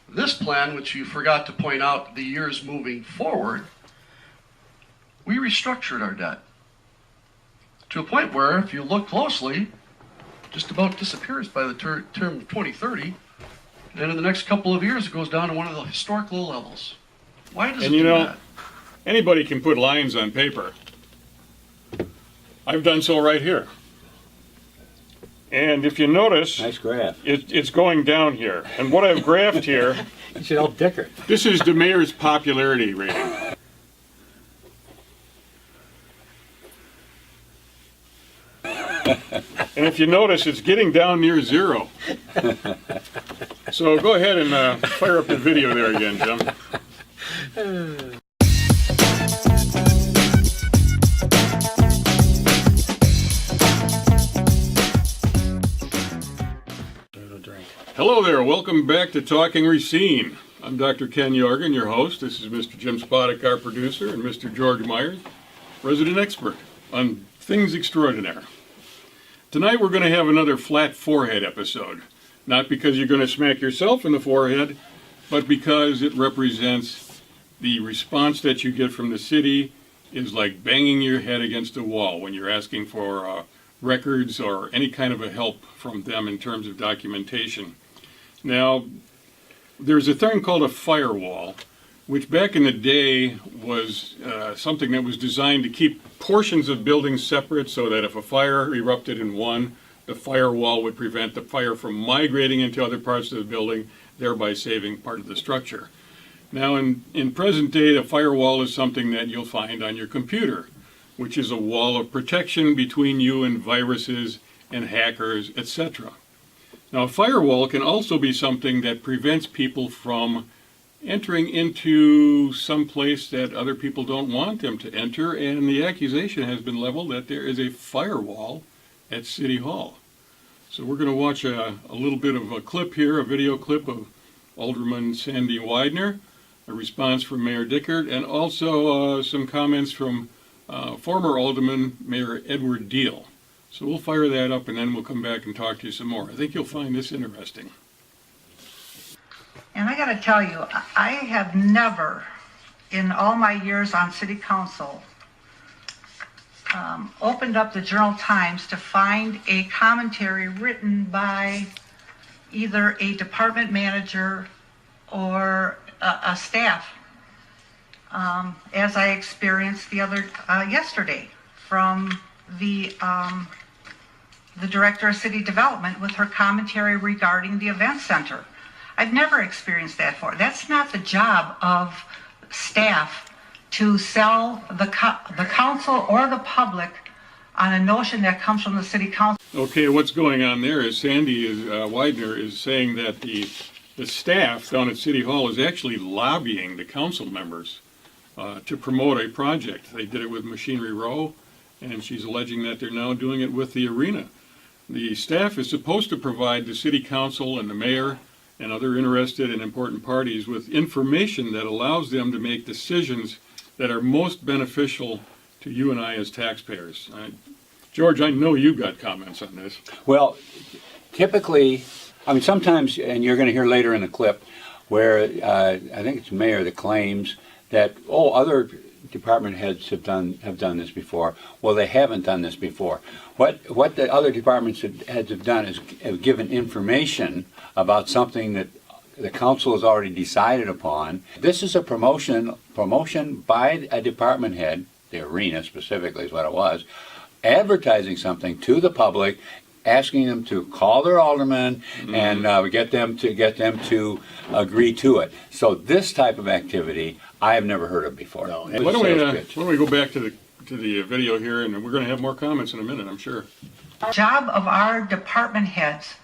This plan, which you forgot to point out the years moving forward, we restructured our debt to a point where, if you look closely, just about disappears by the term of 2030, and in the next couple of years it goes down to one of the historic low levels. Why does it do that? Anybody can put lines on paper. I've done so right here. And if you notice, nice graph. It's going down here. And what I've graphed here, You should help Dickert. this is the mayor's popularity rating. And if you notice, it's getting down near zero. So go ahead and fire up the video there again, Jim. Hello there, welcome back to Talking Racine. I'm Dr. Ken Jorgen, your host. This is Mr. Jim Spodek, our producer, and Mr. George Myers, resident expert on things extraordinaire. Tonight we're going to have another flat forehead episode. Not because you're going to smack yourself in the forehead, but because it represents the response that you get from the city is like banging your head against a wall when you're asking for records or any kind of a help from them in terms of documentation. Now, there's a thing called a firewall, which back in the day was something that was designed to keep portions of buildings separate so that if a fire erupted in one, the firewall would prevent the fire from migrating into other parts of the building, thereby saving part of the structure. Now, in present day, a firewall is something that you'll find on your computer, which is a wall of protection between you and viruses and hackers, etc. Now, a firewall can also be something that prevents people from entering into some place that other people don't want them to enter, and the accusation has been leveled that there is a firewall at City Hall. So we're going to watch a little bit of a clip here, a video clip of Alderman Sandy Widener, a response from Mayor Dickert, and also some comments from former Alderman Mayor Edward Deal. So we'll fire that up and then we'll come back and talk to you some more. I think you'll find this interesting. And I got to tell you, I have never, in all my years on City Council, opened up the Journal-Times to find a commentary written by either a department manager or a staff, as I experienced yesterday from the Director of City Development with her commentary regarding the event center. I've never experienced that before. That's not the job of staff to sell the council or the public on a notion that comes from the city council. Okay, what's going on there is Sandy Widener is saying that the staff down at City Hall is actually lobbying the council members to promote a project. They did it with Machinery Row, and she's alleging that they're now doing it with the arena. The staff is supposed to provide the city council and the mayor and other interested and important parties with information that allows them to make decisions that are most beneficial to you and I as taxpayers. George, I know you've got comments on this. Well, typically, I mean, sometimes, and you're going to hear later in the clip, where I think it's the mayor that claims that, oh, other department heads have done this before. Well, they haven't done this before. What the other department heads have done is have given information about something that the council has already decided upon. This is a promotion by a department head, the arena specifically is what it was, advertising something to the public, asking them to call their alderman and get them to agree to it. So this type of activity I have never heard of before. No, why don't we go back to the video here, and we're going to have more comments in a minute, I'm sure. The job of our department heads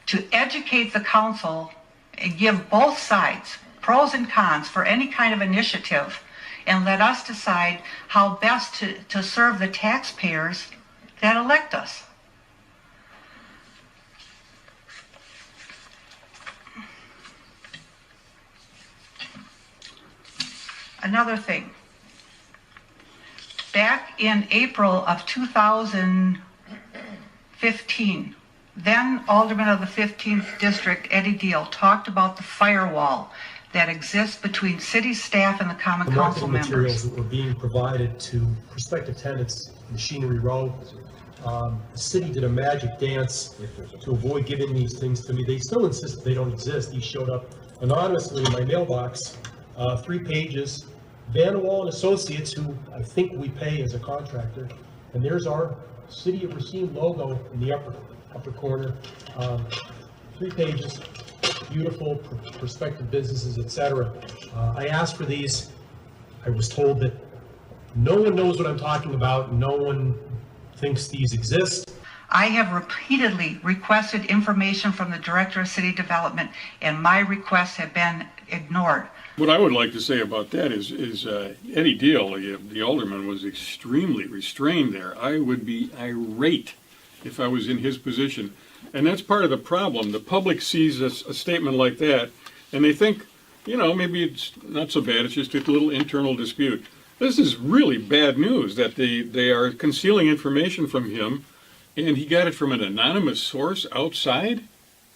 to educate the council and give both sides pros and cons for any kind of initiative, and let us decide how best to serve the taxpayers that elect us. Another thing, back in April of 2015, Then Alderman of the 15th District, Eddie Deal, talked about the firewall that exists between city staff and the common The council marketing members. materials that were being provided to prospective tenants, Machinery Row, the city did a magic dance to avoid giving these things to me. They still insist that they don't exist. These showed up anonymously in my mailbox, 3 pages. Vanderwall and Associates, who I think we pay as a contractor, and there's our City of Racine logo in the upper corner. 3 pages, beautiful, prospective businesses, etc. I asked for these. I was told that no one knows what I'm talking about. No one thinks these exist. I have repeatedly requested information from the Director of City Development, and my requests have been ignored. What I would like to say about that is Eddie Deal, the alderman, was extremely restrained there. I would be irate if I was in his position. And that's part of the problem. The public sees a statement like that, and they think, maybe it's not so bad, it's just a little internal dispute. This is really bad news that they are concealing information from him, and he got it from an anonymous source outside.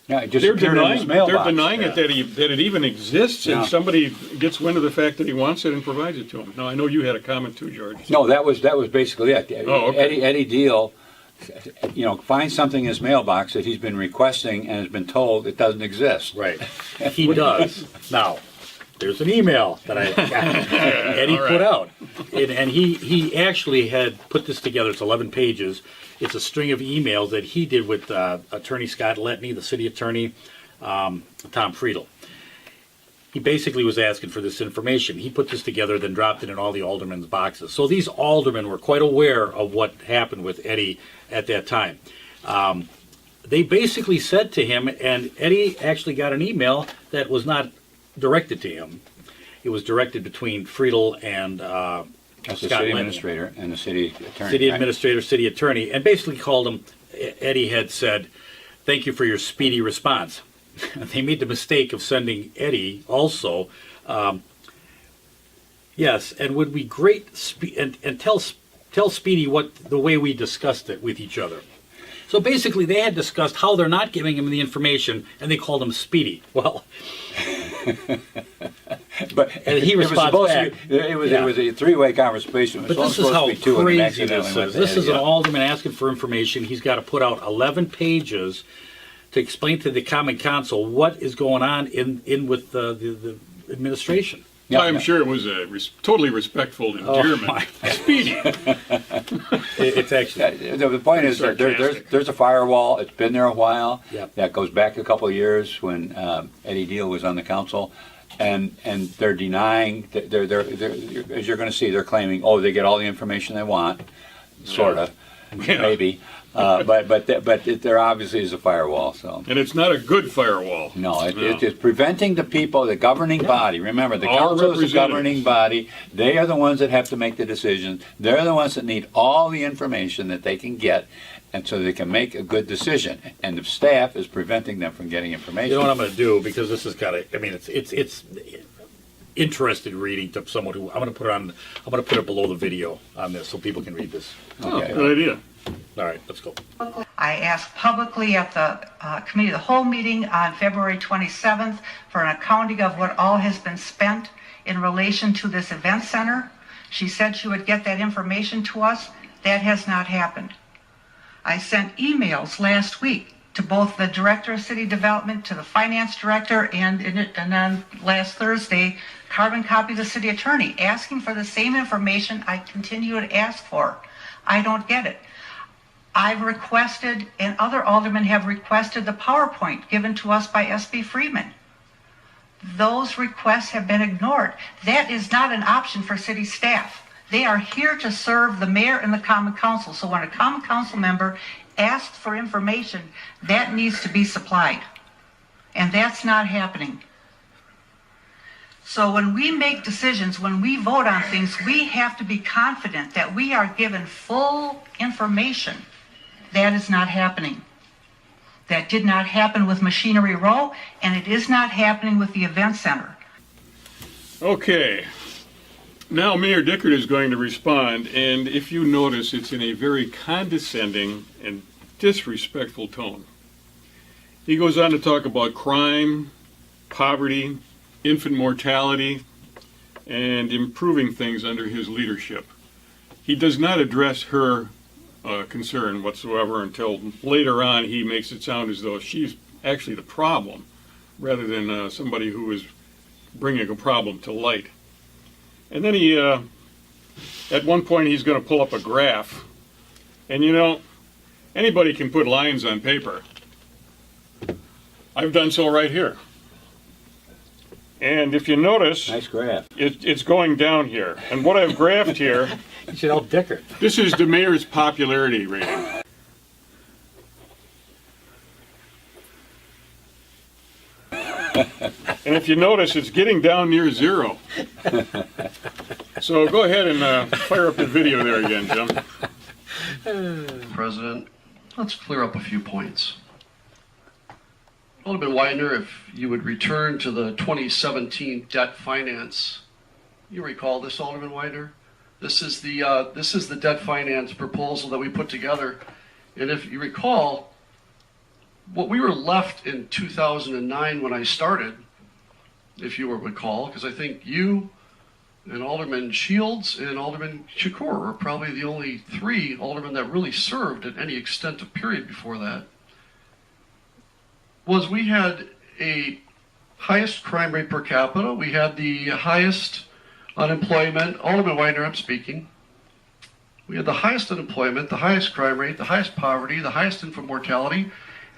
Yeah, it just They're appeared in his mailbox. They're denying it that it even exists, and somebody gets wind of the fact that he wants it and provides it to him. Now, I know you had a comment too, George. No, that was basically it. Oh, okay. Eddie Deal, finds something in his mailbox that he's been requesting and has been told it doesn't exist. Right. He does. Now, there's an email that Eddie put out. And he actually had put this together. It's 11 pages. It's a string of emails that he did with Attorney Scott Letney, the city attorney, Tom Friedel. He basically was asking for this information. He put this together, then dropped it in all the aldermen's boxes. So these aldermen were quite aware of what happened with Eddie at that time. They basically said to him, and Eddie actually got an email that was not directed to him. It was directed between Friedel and That's the Scott city Letney. administrator and the city attorney. City right? administrator, city attorney, and basically called him. Eddie had said, "Thank you for your speedy response." They made the mistake of sending Eddie also. Yes, and would be great and tell Speedy what the way we discussed it with each other. So basically, they had discussed how they're not giving him the information, and they called him Speedy. Well. But and he responds back. It was a 3-way conversation. But this is how crazy this is. This is an alderman asking for information. He's got to put out 11 pages to explain to the common council what is going on in with the administration. Yeah, I'm sure it was a totally respectful endearment. Speedy. It's actually. The point is that there's a firewall. It's been there a while. Yep. That goes back a couple of years when Eddie Deal was on the council, and they're denying. They're as you're going to see, they're claiming, they get all the information they want, sort of, maybe. But there obviously is a firewall. So. And it's not a good firewall. No, it's preventing the people, the governing body. Remember, the council is the governing body. They are the ones that have to make the decisions. They're the ones that need all the information that they can get, and so they can make a good decision. And the staff is preventing them from getting information. You know what I'm going to do, because this is kind of. I mean, it's interested reading to someone who I'm going to put it below the video on this so people can read this. Okay. Good idea. All right, let's go. I asked publicly at the Committee of the Whole meeting on February 27th for an accounting of what all has been spent in relation to this event center. She said she would get that information to us. That has not happened. I sent emails last week to both the Director of City Development, to the Finance Director, and then last Thursday, carbon copy of the City Attorney, asking for the same information I continue to ask for. I don't get it. I've requested, and other aldermen have requested, the PowerPoint given to us by SB Freeman. Those requests have been ignored. That is not an option for city staff. They are here to serve the mayor and the common council. So when a common council member asks for information, that needs to be supplied. And that's not happening. So when we make decisions, when we vote on things, we have to be confident that we are given full information. That is not happening. That did not happen with Machinery Row, and it is not happening with the event center. Okay. Now Mayor Dickert is going to respond, and if you notice, it's in a very condescending and disrespectful tone. He goes on to talk about crime, poverty, infant mortality, and improving things under his leadership. He does not address her concern whatsoever until later on. He makes it sound as though she's actually the problem rather than somebody who is bringing a problem to light. And then he, at one point, he's going to pull up a graph. And you know, anybody can put lines on paper. I've done so right here. And if you notice, Nice graph. it's going down here. And what I've graphed here, You should help Dickert. this is the mayor's popularity rating. And if you notice, it's getting down near zero. So go ahead and fire up the video there again, Jim. President, let's clear up a few points. Alderman Widener, if you would return to the 2017 debt finance. You recall this, Alderman Widener? This is the debt finance proposal that we put together. And if you recall, what we were left in 2009 when I started, if you recall, because I think you and Alderman Shields and Alderman Shakur were probably the only three aldermen that really served at any extent of period before that, was we had a highest crime rate per capita, we had the highest unemployment, Alderman Widener, I'm speaking. We had the highest unemployment, the highest crime rate, the highest poverty, the highest infant mortality,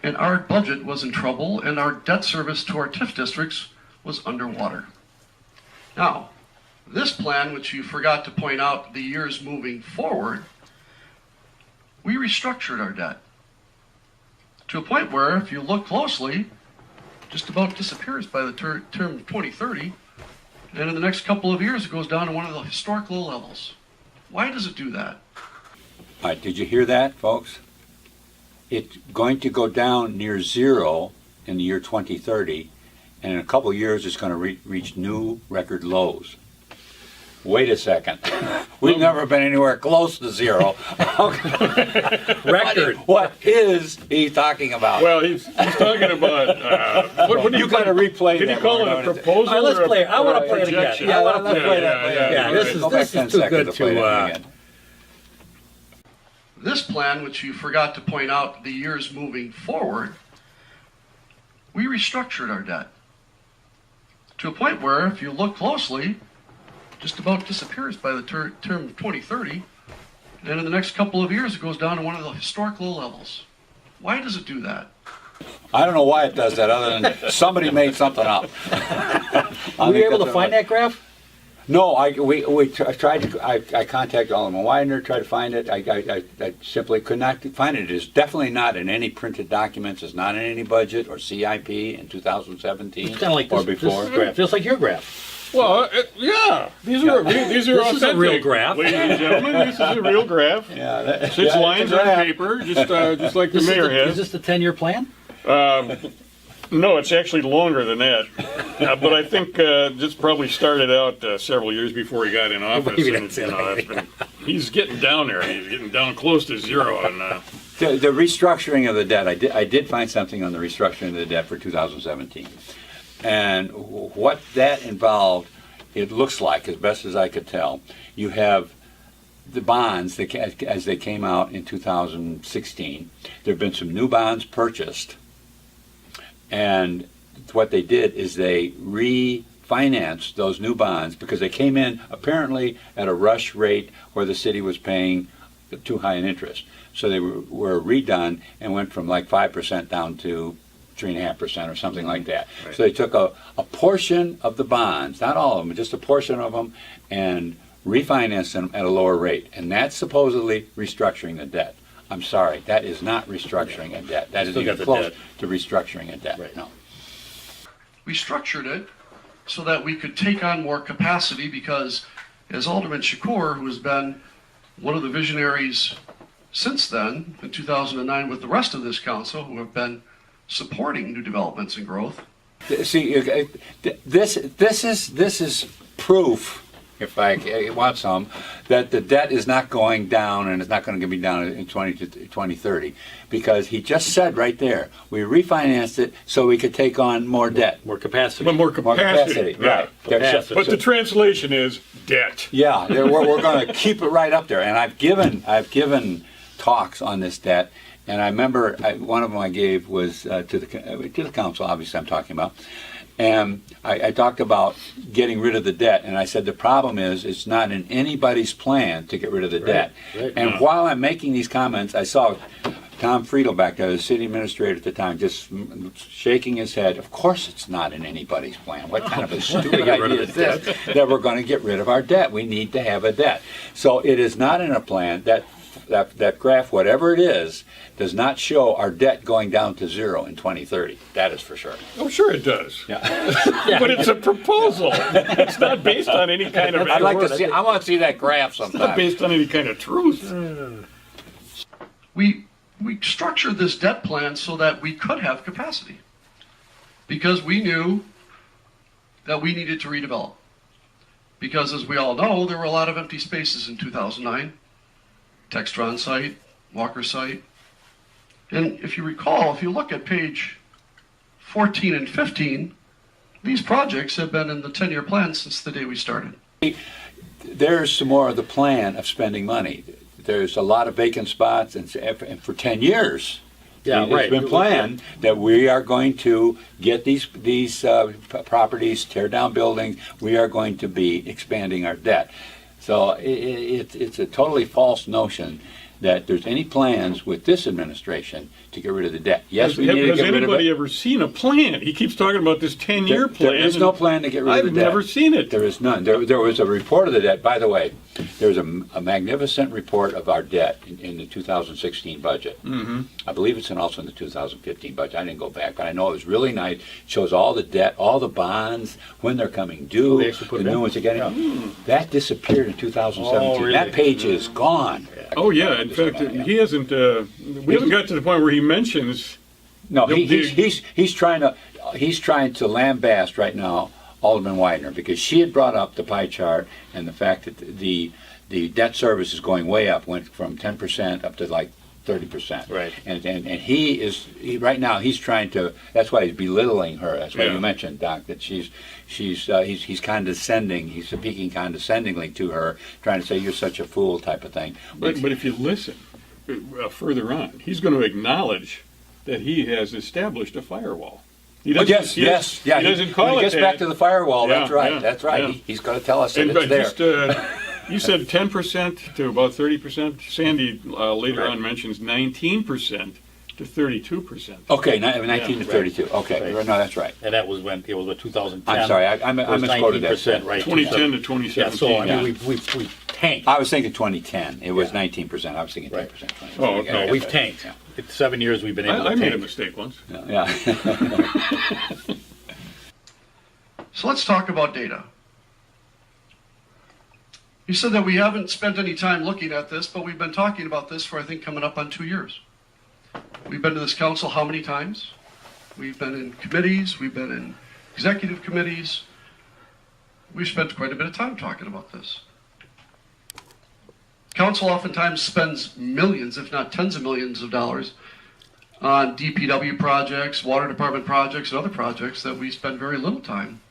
and our budget was in trouble, and our debt service to our TIF districts was underwater. Now, this plan, which you forgot to point out the years moving forward, we restructured our debt to a point where, if you look closely, just about disappears by the term of 2030, and in the next couple of years it goes down to one of the historic low levels. Why does it do that? All right, did you hear that, folks? It's going to go down near zero in the year 2030, and in a couple of years it's going to reach new record lows. Wait a second. We've never been anywhere close to zero. Record. What is he talking about? Well, he's talking about, what do You gotta replay Did he that call one, it a don't it? proposal? All right, let's or a- play it. I or wanna a play it again. projection? Yeah, let's play that. Yeah, this is- Go back this is 10 too seconds good play to, that again. This plan, which you forgot to point out the years moving forward, we restructured our debt to a point where, if you look closely, just about disappears by the term of 2030, and in the next couple of years it goes down to one of the historic low levels. Why does it do that? I don't know why it does that, other than somebody made something up. Were you able to find that graph? No, I tried to. I contacted Alderman Widener, tried to find it. I simply could not find it. It is definitely not in any printed documents. It's not in any budget or CIP in 2017 It's kind of like or this before. graph. Feels like your graph. Well, yeah, these are This is a authentic, real graph. ladies and gentlemen. This is a real graph. Yeah, that, 6 yeah, lines it's a on graph. paper, just like the This mayor is has. this the 10-year plan? No, it's actually longer than that. But I think this probably started out several years before he got in office. Maybe And, that's it. he's getting down there. He's getting down close to zero. And The restructuring of the debt. I did find something on the restructuring of the debt for 2017, and what that involved. It looks like, as best as I could tell, you have the bonds that, as they came out in 2016. There have been some new bonds purchased, and what they did is they refinanced those new bonds because they came in apparently at a rush rate where the city was paying too high an interest. So they were redone and went from like 5% down to 3.5% or something like that. Right. So they took a portion of the bonds, not all of them, but just a portion of them, and refinanced them at a lower rate. And that's supposedly restructuring the debt. I'm sorry, that is not restructuring a debt. That is Still even got the close debt. to restructuring a debt. Right. No. We structured it so that we could take on more capacity because, as Alderman Shakur, who has been one of the visionaries since then, in 2009, with the rest of this council, who have been supporting new developments and growth. See, this is proof if I want some, that the debt is not going down, and it's not going to be down in 2030, because he just said right there, we refinanced it so we could take on more debt. More capacity. But more capacity. Yeah. Right. Capacity. But the translation is debt. Yeah, we're going to keep it right up there. And I've given talks on this debt, and I remember one of them I gave was to the council. Obviously, I'm talking about, and I talked about getting rid of the debt, and I said the problem is it's not in anybody's plan to get rid of the debt. Right. And while I'm making these comments, I saw Tom Friedel back there, the city administrator at the time, just shaking his head. Of course it's not in anybody's plan. What kind of a stupid idea is this, that we're going to get rid of our debt? We need to have a debt. So it is not in a plan. That graph, whatever it is, does not show our debt going down to zero in 2030. That is for sure. Oh, sure it does. Yeah. But it's a proposal. It's not based on any kind of. I'd like to see. I want to see that graph It's not sometime. based on any kind of truth. We structured this debt plan so that we could have capacity, because we knew that we needed to redevelop. Because as we all know, there were a lot of empty spaces in 2009. Textron site, Walker site. And if you recall, if you look at page 14 and 15, these projects have been in the 10-year plan since the day we started. There's some more of the plan of spending money. There's a lot of vacant spots, and for 10 years, it's been planned that we are going to get these properties, tear down buildings. We are going to be expanding our debt. So it's a totally false notion that there's any plans with this administration to get rid of the debt. Yes, we need to get rid of it. Has anybody ever seen a plan? He keeps talking about this 10-year plan. There is no plan to get rid of the debt. I've never seen it. There is none. There was a report of the debt. By the way, there's a magnificent report of our debt in the 2016 budget. Mm-hmm. I believe it's also in the 2015 budget. I didn't go back, but I know it was really nice. It shows all the debt, all the bonds, when they're coming due, They actually put the it new in? ones are getting. That disappeared in 2017. Oh, really? That page is gone. Oh yeah. In fact, he hasn't. We haven't got to the point where he mentions. No, The- he's trying to lambast right now Alderman Widener, because she had brought up the pie chart and the fact that the debt service is going way up, went from 10% up to like 30%. Right. And right now he's trying to. That's why he's belittling her. That's why Yeah. you mentioned, Doc, that he's condescending. He's speaking condescendingly to her, trying to say you're such a fool type of thing. But if you listen further on, he's going to acknowledge that he has established a firewall. He doesn't, Yes. He doesn't call when it he gets that. back to the firewall, Yeah, that's right. yeah, That's right. yeah. He's going to tell us that And it's but there. just, you said 10% to about 30%. Sandy later on mentions 19% to 32%. Okay, 19 to 32. Okay, Right. no, that's right. And that was when it was 2010. I'm sorry, I It was misquoted that. 19%, right? 2010 to Yeah, 2017. so I Yeah. mean, we've tanked. I was thinking 2010. It was Yeah. 19%. I was thinking 10%. Right. 20%. Oh, okay. No, we've tanked. Yeah. It's 7 years we've been able to I made a tank. mistake once. Yeah. So let's talk about data. You said that we haven't spent any time looking at this, but we've been talking about this for, I think, coming up on 2 years. We've been to this council how many times? We've been in committees, we've been in executive committees. We've spent quite a bit of time talking about this. Council oftentimes spends millions, if not tens of millions of dollars on DPW projects, water department projects, and other projects that we spend very little time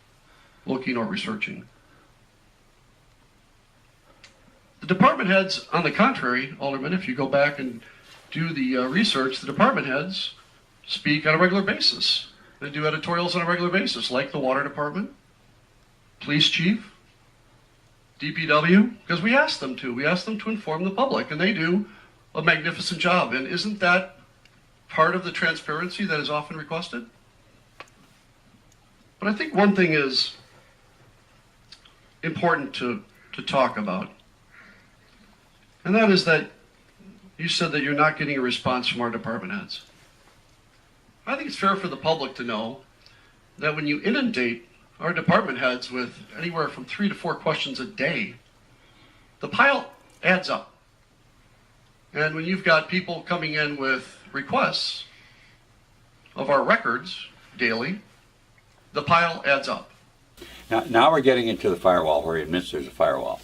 looking or researching. The department heads, on the contrary, Alderman, if you go back and do the research, the department heads speak on a regular basis. They do editorials on a regular basis, like the water department, police chief, DPW, because we ask them to. We ask them to inform the public, and they do a magnificent job. And isn't that part of the transparency that is often requested? But I think one thing is important to talk about, and that is that you said that you're not getting a response from our department heads. I think it's fair for the public to know that when you inundate our department heads with anywhere from 3 to 4 questions a day, the pile adds up. And when you've got people coming in with requests of our records daily, the pile adds up. Now we're getting into the firewall where he admits there's a firewall.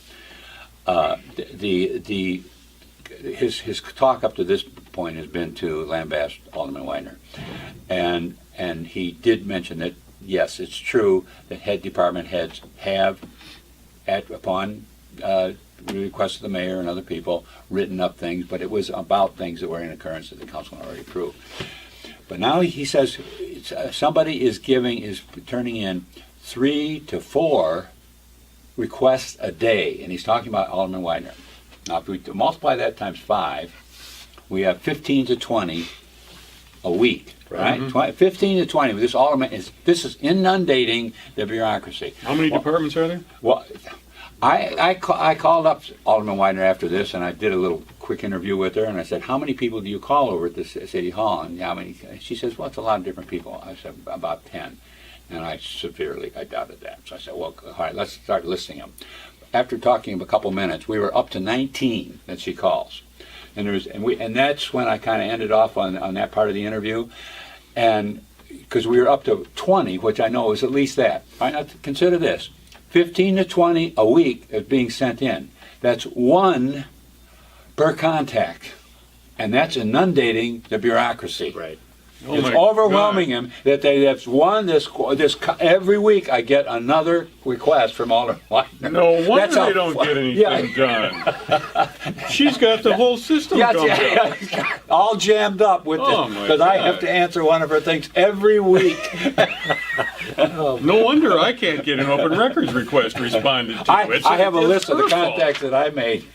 His talk up to this point has been to lambast Alderman Weidner, and he did mention that yes, it's true that department heads have, upon request of the mayor and other people, written up things, but it was about things that were in occurrence that the council had already approved. But now he says somebody is turning in 3 to 4 requests a day, and he's talking about Alderman Weidner. Now, if we multiply that times 5, we have 15 to 20 a week, right? 15 to 20. This is inundating the bureaucracy. How many departments are there? Well, I called up Alderman Weidner after this, and I did a little quick interview with her, and I said, how many people do you call over at the city hall? And how many? She says, well, it's a lot of different people. I said, about 10. And I doubted that. So I said, well, all right, let's start listing them. After talking a couple minutes, we were up to 19 that she calls. And that's when I kind of ended off on that part of the interview. And because we were up to 20, which I know is at least that. All right, now consider this. 15 to 20 a week is being sent in. That's 1 per contact. And that's inundating the bureaucracy. Right. Oh it's my overwhelming God. him that that's one every week I get another request from Alderman Weidner. No wonder they don't get anything done. She's got the whole system going. All jammed up with this because I have to answer one of her things every week. No wonder I can't get an open records request responded to. I have a list of the contacts that I made.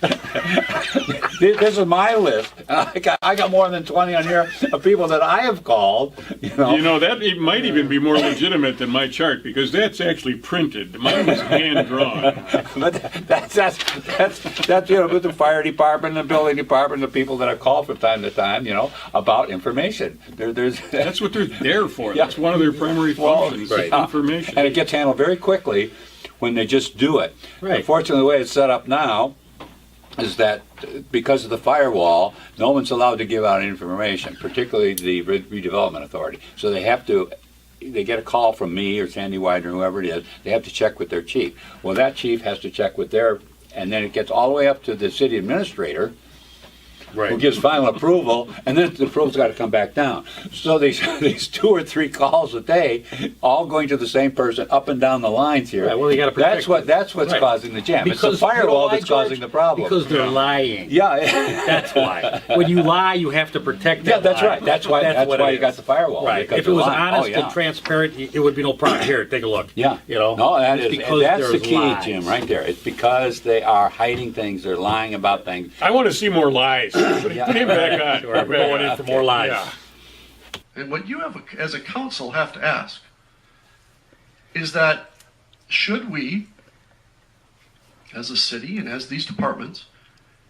This is my list. I got more than 20 on here of people that I have called. You know that it might even be more legitimate than my chart because that's actually printed. Mine was hand drawn. But that's with the fire department, and the building department, the people that I call from time to time, about information. That's what they're there for. Yeah. That's one of their primary functions. Right. Information. And it gets handled very quickly when they just do it. Right. Unfortunately, the way it's set up now is that because of the firewall, no one's allowed to give out information, particularly the redevelopment authority. So they get a call from me or Sandy Widener, whoever it is, they have to check with their chief. Well, that chief has to check with and then it gets all the way up to the city administrator, who gives final approval, and then the approval's got to come back down. So these 2 or 3 calls a day, all going to the same person up and down the lines here. Right, well, you got to protect That's what's causing the jam. It's the firewall that's causing the problem. Because they're lying. Yeah, That's why. When you lie, you have to protect that that's lie. right. That's why you got the firewall. Right. Because If it was they're lying. honest and transparent, it would be no problem. Here, take a look. Yeah. No, that's the key, lies. Jim, right there. It's because they are hiding things. They're lying about things. I want to see more lies. Put him back on. Sure, we're going in for more lies. Yeah. And what you have as a council have to ask is that should we, as a city and as these departments,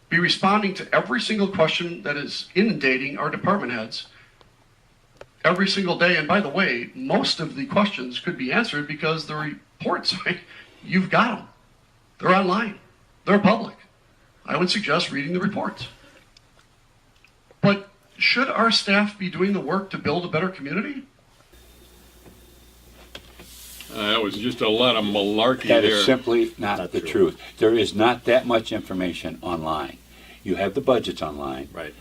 be responding to every single question that is inundating our department heads every single day? And by the way, most of the questions could be answered because the reports, you've got them. They're online. They're public. I would suggest reading the reports. But should our staff be doing the work to build a better community? That was just a lot of malarkey That there. is simply not the truth. There is not that much information online. You have the budgets online. Right.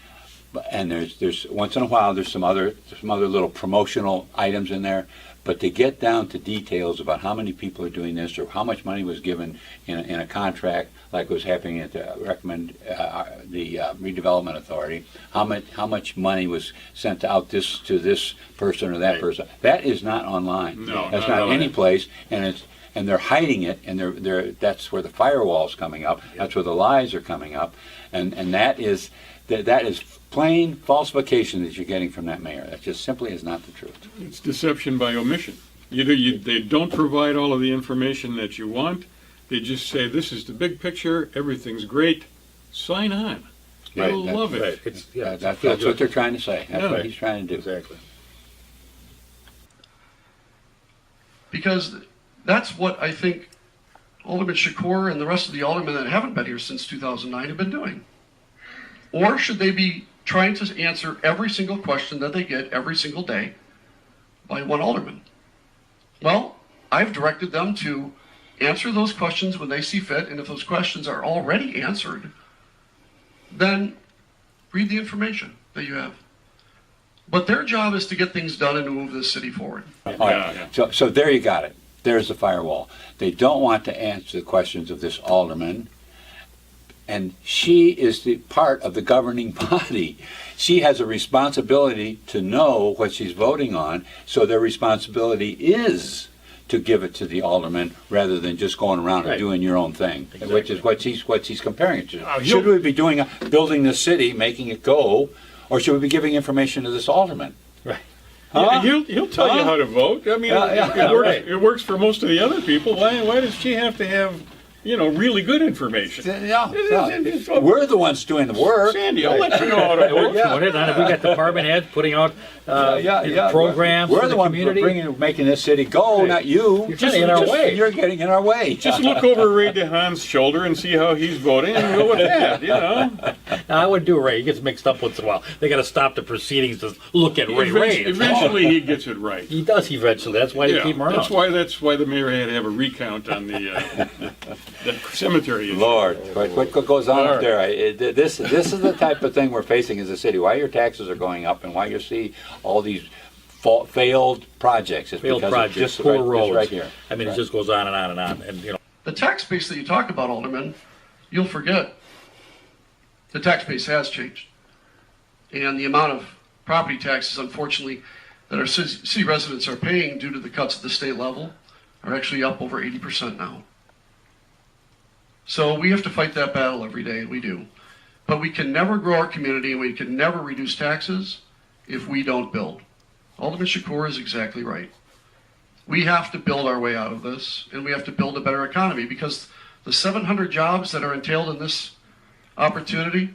And there's once in a while there's some other little promotional items in there, but to get down to details about how many people are doing this or how much money was given in a contract like was happening at the redevelopment authority, how much money was sent out to this person or that person, that is not online. No, that's not not any place, and they're hiding it, and that's where the firewall's coming up. That's where the lies are coming up, and that is plain falsification that you're getting from that mayor. That just simply is not the truth. It's deception by omission. They don't provide all of the information that you want. They just say, this is the big picture, everything's great, sign on. You'll love it. Right. That's what they're trying to say. That's what he's trying to do. Exactly. Because that's what I think Alderman Shakur and the rest of the aldermen that haven't been here since 2009 have been doing. Or should they be trying to answer every single question that they get every single day by one alderman? Well, I've directed them to answer those questions when they see fit, and if those questions are already answered, then read the information that you have. But their job is to get things done and to move this city forward. All right. So there you got it. There's the firewall. They don't want to answer the questions of this alderman, and she is the part of the governing body. She has a responsibility to know what she's voting on, so their responsibility is to give it to the alderman rather than just going around and doing your own thing, which is what she's comparing it to. Should we be building the city, making it go, or should we be giving information to this alderman? Right. Yeah, he'll tell you how to vote. I mean, it works for most of the other people. Why does she have to have, really good information? We're the ones doing the work. Sandy, I'll let you know how to vote. And if we got department heads putting out programs We're for the the ones community. making this city go, not you. You're getting in our way. You're getting in our way. Just look over Ray DeHaan's shoulder and see how he's voting and go with that, Now, I would do Ray. He gets mixed up once in a while. They got to stop the proceedings to look at Ray. Eventually he gets it right. He does eventually. That's why they keep him around. That's why the mayor had to have a recount on the cemetery issue. Lord, what goes on up there? This is the type of thing we're facing as a city. Why your taxes are going up and why you see all these failed projects. It's failed because projects, it's just poor right, roads. It's right here. I mean, it just goes on and on and on. And The tax base that you talk about, Alderman, you'll forget the tax base has changed. And the amount of property taxes, unfortunately, that our city residents are paying due to the cuts at the state level are actually up over 80% now. So we have to fight that battle every day, and we do. But we can never grow our community, and we can never reduce taxes if we don't build. Alderman Shakur is exactly right. We have to build our way out of this, and we have to build a better economy, because the 700 jobs that are entailed in this opportunity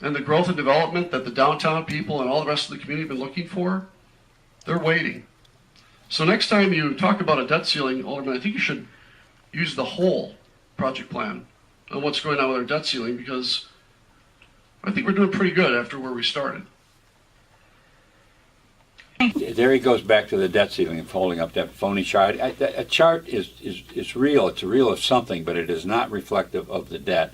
and the growth and development that the downtown people and all the rest of the community have been looking for, they're waiting. So next time you talk about a debt ceiling, Alderman, I think you should use the whole project plan on what's going on with our debt ceiling, because I think we're doing pretty good after where we started. There he goes back to the debt ceiling and holding up that phony chart. A chart is real. It's a real of something, but it is not reflective of the debt.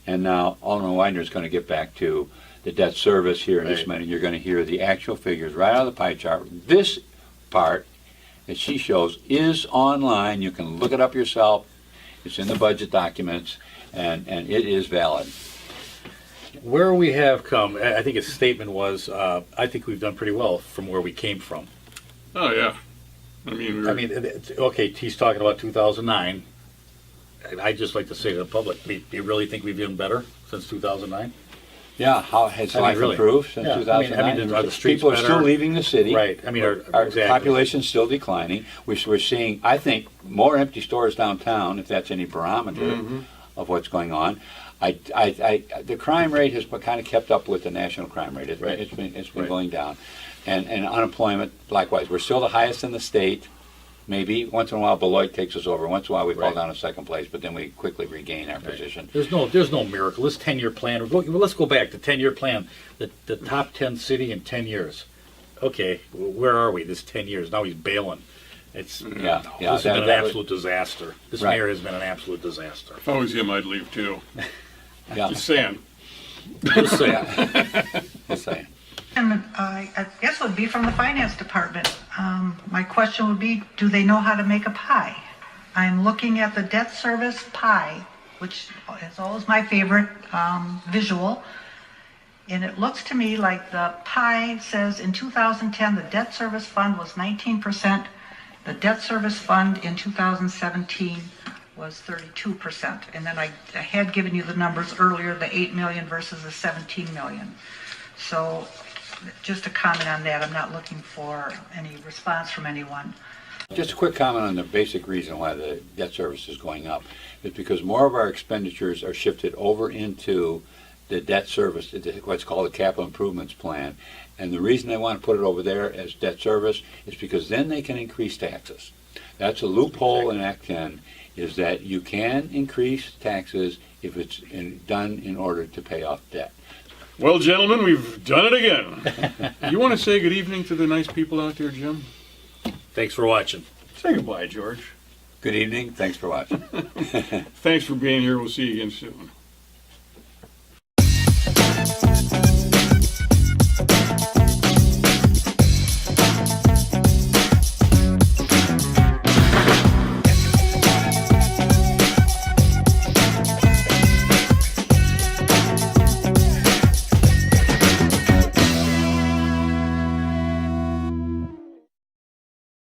And now Alderman Widener is going to get back to the debt service here in just a minute. You're going to hear the actual figures right out of the pie chart. This part that she shows is online. You can look it up yourself. It's in the budget documents, and it is valid. where we have come, I think his statement was, I think we've done pretty well from where we came from. Oh, yeah. Okay, he's talking about 2009. I'd just like to say to the public, do you really think we've done better since 2009? Yeah, how has life really improved since Yeah, 2009? are the streets People are better? still leaving the city. Right. I mean, Our exactly. population's still declining. We're seeing, I think, more empty stores downtown, if that's any barometer of what's going on. The crime rate has kind of kept up with the national crime rate. It's been going down, and unemployment likewise. We're still the highest in the state. Maybe once in a while Beloit takes us over. Once in a while we fall down to second place, but then we quickly regain our position. There's no miracle. This 10-year plan. Let's go back. The 10-year plan. The top 10 city in 10 years. Okay, where are we? This 10 years. Now he's bailing. This has been an absolute disaster. This mayor has been an absolute disaster. If I was him, I'd leave too. Yeah. Just saying. Just saying. Just saying. And I guess it would be from the finance department. My question would be, do they know how to make a pie? I'm looking at the debt service pie, which is always my favorite visual. And it looks to me like the pie says in 2010, the debt service fund was 19%. The debt service fund in 2017 was 32%. And then I had given you the numbers earlier, the 8 million versus the 17 million. So just a comment on that. I'm not looking for any response from anyone. Just a quick comment on the basic reason why the debt service is going up. Is because more of our expenditures are shifted over into the debt service, what's called the capital improvements plan. And the reason they want to put it over there as debt service is because then they can increase taxes. That's a loophole in Act 10, is that you can increase taxes if it's done in order to pay off debt. Well, gentlemen, we've done it again. You want to say good evening to the nice people out there, Jim? Thanks for watching. Say goodbye, George. Good evening. Thanks for watching. Thanks for being here. We'll see you again soon.